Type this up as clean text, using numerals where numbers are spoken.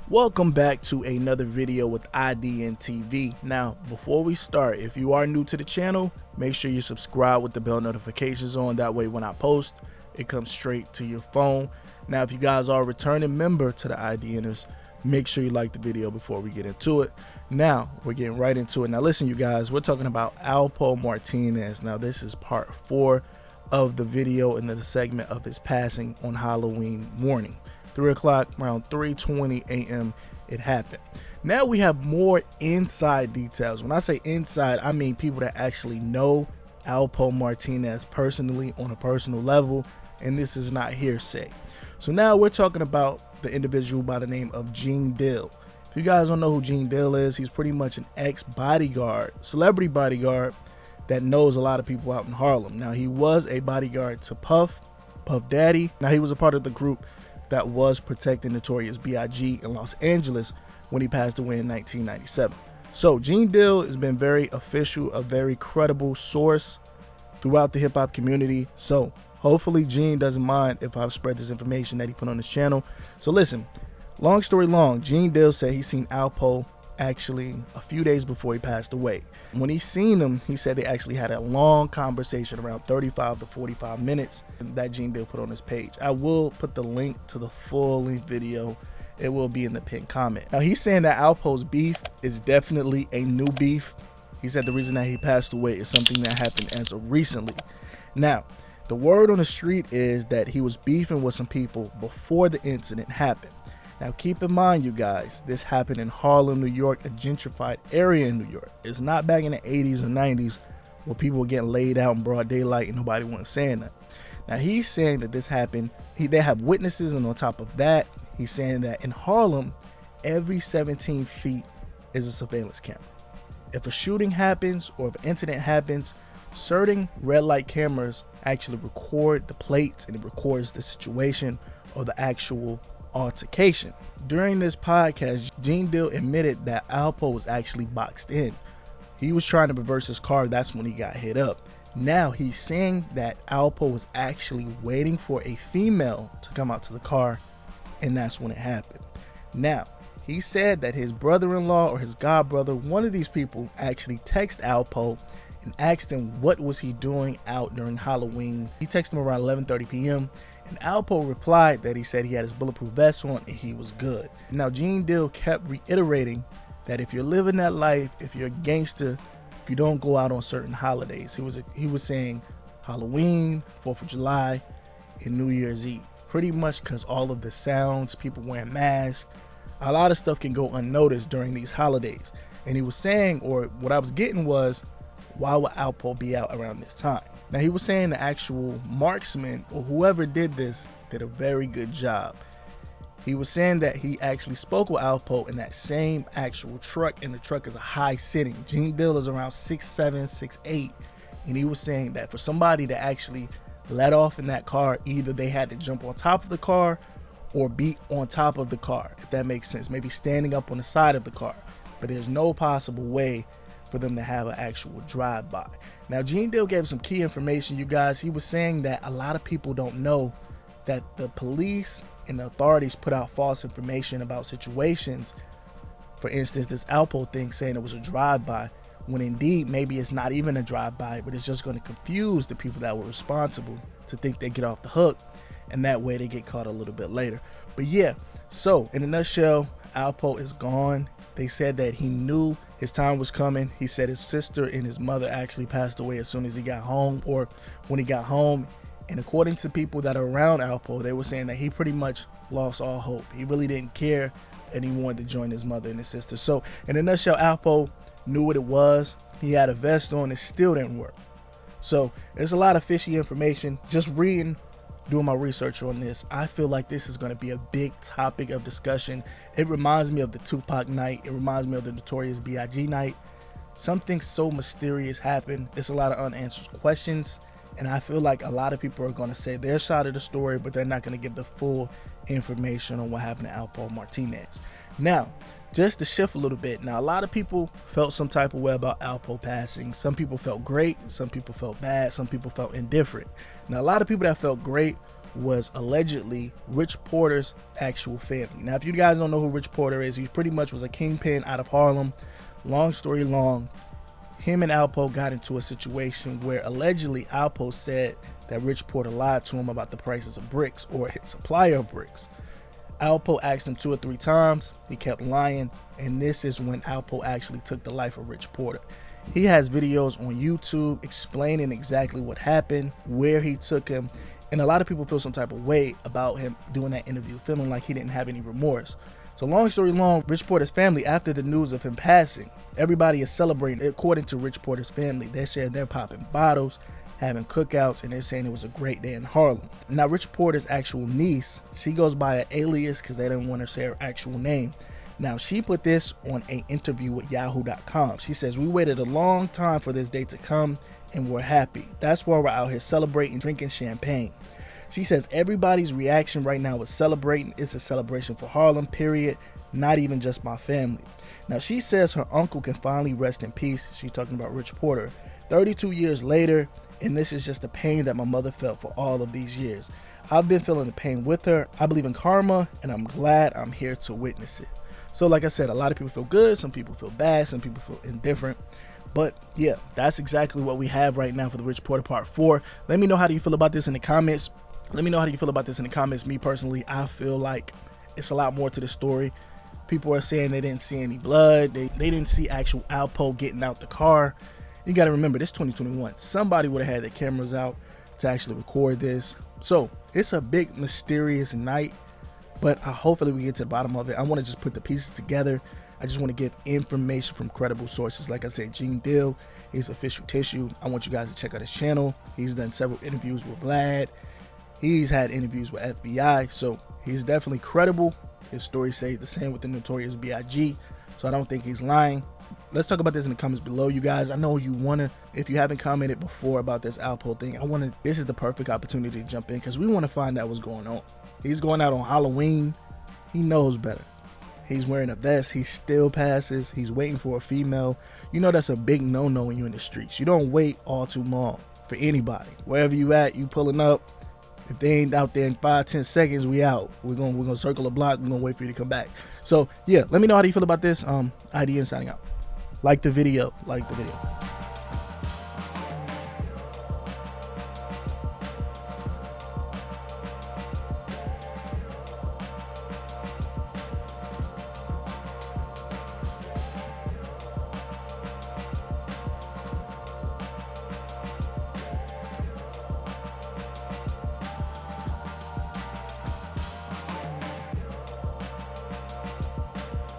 Welcome back to another video with IDNTV. Now, before we start, if you are new to the channel, make sure you subscribe with the bell notifications on. That way when I post, it comes straight to your phone. Now, if you guys are a returning member to the IDNers, make sure you like the video before we get into it. Now, we're getting right into it. Now, listen, you guys, we're talking about Alpo Martinez. Now, this is part 4 of the video and the segment of his passing on Halloween morning. 3 o'clock, around 3:20 a.m. it happened. Now we have more inside details. When I say inside, I mean people that actually know Alpo Martinez personally on a personal level, and this is not hearsay. So now we're talking about the individual by the name of Gene Dill. If you guys don't know who Gene Dill is, he's pretty much an ex-bodyguard, celebrity bodyguard that knows a lot of people out in Harlem. Now he was a bodyguard to Puff Daddy. Now he was a part of the group that was protecting Notorious B.I.G. in Los Angeles when he passed away in 1997. So Gene Dill has been very official, a very credible source throughout the hip hop community. So hopefully Gene doesn't mind if I've spread this information that he put on his channel. So listen, long story long, Gene Dill said he seen Alpo actually a few days before he passed away. When he seen him, he said they actually had a long conversation around 35 to 45 minutes that Gene Dill put on his page. I will put the link to the full length video. It will be in the pinned comment. Now he's saying that Alpo's beef is definitely a new beef. He said the reason that he passed away is something that happened as of recently. Now, the word on the street is that he was beefing with some people before the incident happened. Now keep in mind, you guys, this happened in Harlem, New York, a gentrified area in New York. It's not back in the 80s or 90s where people were getting laid out in broad daylight and nobody wasn't saying that. Now he's saying that this happened. They have witnesses, and on top of that, he's saying that in Harlem, every 17 feet is a surveillance camera. If a shooting happens or if an incident happens, certain red light cameras actually record the plates, and it records the situation or the actual altercation. During this podcast, Gene Dill admitted that Alpo was actually boxed in. He was trying to reverse his car. That's when he got hit up. Now he's saying that Alpo was actually waiting for a female to come out to the car, and that's when it happened. Now he said that his brother-in-law or his godbrother, one of these people, actually texted Alpo and asked him what was he doing out during Halloween. He texted him around 11:30 p.m. and Alpo replied that he said he had his bulletproof vest on and he was good. Now Gene Dill kept reiterating that if you're living that life, if you're a gangster, you don't go out on certain holidays. He was saying Halloween, 4th of July, and New Year's Eve. Pretty much because all of the sounds, people wearing masks, a lot of stuff can go unnoticed during these holidays. And he was saying, or what I was getting was, why would Alpo be out around this time? Now he was saying the actual marksman or whoever did this did a very good job. He was saying that he actually spoke with Alpo in that same actual truck, and the truck is a high sitting. Gene Dill is around 6'7", 6'8", and he was saying that for somebody to actually let off in that car, either they had to jump on top of the car or be on top of the car, if that makes sense. Maybe standing up on the side of the car, but there's no possible way for them to have an actual drive-by. Now Gene Dill gave some key information, you guys. He was saying that a lot of people don't know that the police and the authorities put out false information about situations. For instance, this Alpo thing saying it was a drive-by, when indeed maybe it's not even a drive-by, but it's just going to confuse the people that were responsible to think they get off the hook, and that way they get caught a little bit later. But yeah, so in a nutshell, Alpo is gone. They said that he knew his time was coming. He said his sister and his mother actually passed away as soon as he got home, or when he got home. And according to people that are around Alpo, they were saying that he pretty much lost all hope. He really didn't care, and he wanted to join his mother and his sister. So in a nutshell, Alpo knew what it was. He had a vest on. It still didn't work. So there's a lot of fishy information. Just reading, doing my research on this, I feel like this is going to be a big topic of discussion. It reminds me of the Tupac night. It reminds me of the Notorious B.I.G. night. Something so mysterious happened. It's a lot of unanswered questions, and I feel like a lot of people are going to say their side of the story, but they're not going to give the full information on what happened to Alpo Martinez. Now, just to shift a little bit, now a lot of people felt some type of way about Alpo passing. Some people felt great, some people felt bad, some people felt indifferent. Now a lot of people that felt great was allegedly Rich Porter's actual family. Now, if you guys don't know who Rich Porter is, he pretty much was a kingpin out of Harlem. Long story long, him and Alpo got into a situation where allegedly Alpo said that Rich Porter lied to him about the prices of bricks, or his supplier of bricks. Alpo asked him 2 or 3 times. He kept lying, and this is when Alpo actually took the life of Rich Porter. He has videos on YouTube explaining exactly what happened, where he took him, and a lot of people feel some type of way about him doing that interview, feeling like he didn't have any remorse. So long story long, Rich Porter's family, after the news of him passing, everybody is celebrating. According to Rich Porter's family, they said they're popping bottles, having cookouts, and they're saying it was a great day in Harlem. Now, Rich Porter's actual niece, she goes by an alias because they didn't want to say her actual name. Now, she put this on an interview with yahoo.com. She says, "We waited a long time for this day to come, and we're happy. That's why we're out here celebrating, drinking champagne." She says everybody's reaction right now is celebrating. It's a celebration for Harlem, period. Not even just my family. Now, she says her uncle can finally rest in peace. She's talking about Rich Porter. 32 years later, and this is just the pain that my mother felt for all of these years. I've been feeling the pain with her. I believe in karma, and I'm glad I'm here to witness it. So like I said, a lot of people feel good, some people feel bad, some people feel indifferent. But yeah, that's exactly what we have right now for the Rich Porter Part 4. Let me know how do you feel about this in the comments. Me personally, I feel like it's a lot more to the story. People are saying they didn't see any blood. They didn't see actual Alpo getting out the car. You got to remember, this 2021. Somebody would have had their cameras out to actually record this. So it's a big mysterious night, but hopefully we get to the bottom of it. I want to just put the pieces together. I just want to give information from credible sources. Like I said, Gene Deal is Official Tissue. I want you guys to check out his channel. He's done several interviews with Vlad. He's had interviews with FBI, so he's definitely credible. His story stays the same with the Notorious B.I.G., so I don't think he's lying. Let's talk about this in the comments below, you guys. I know you want to, if you haven't commented before about this Alpo thing, this is the perfect opportunity to jump in because we want to find out what's going on. He's going out on Halloween. He knows better. He's wearing a vest. He still passes. He's waiting for a female. You know that's a big no-no when you're in the streets. You don't wait all too long for anybody. Wherever you at, you pulling up. If they ain't out there in 5-10 seconds, we out. We're gonna circle the block. We're gonna wait for you to come back. So yeah, let me know how do you feel about this. IDN signing out. Like the video.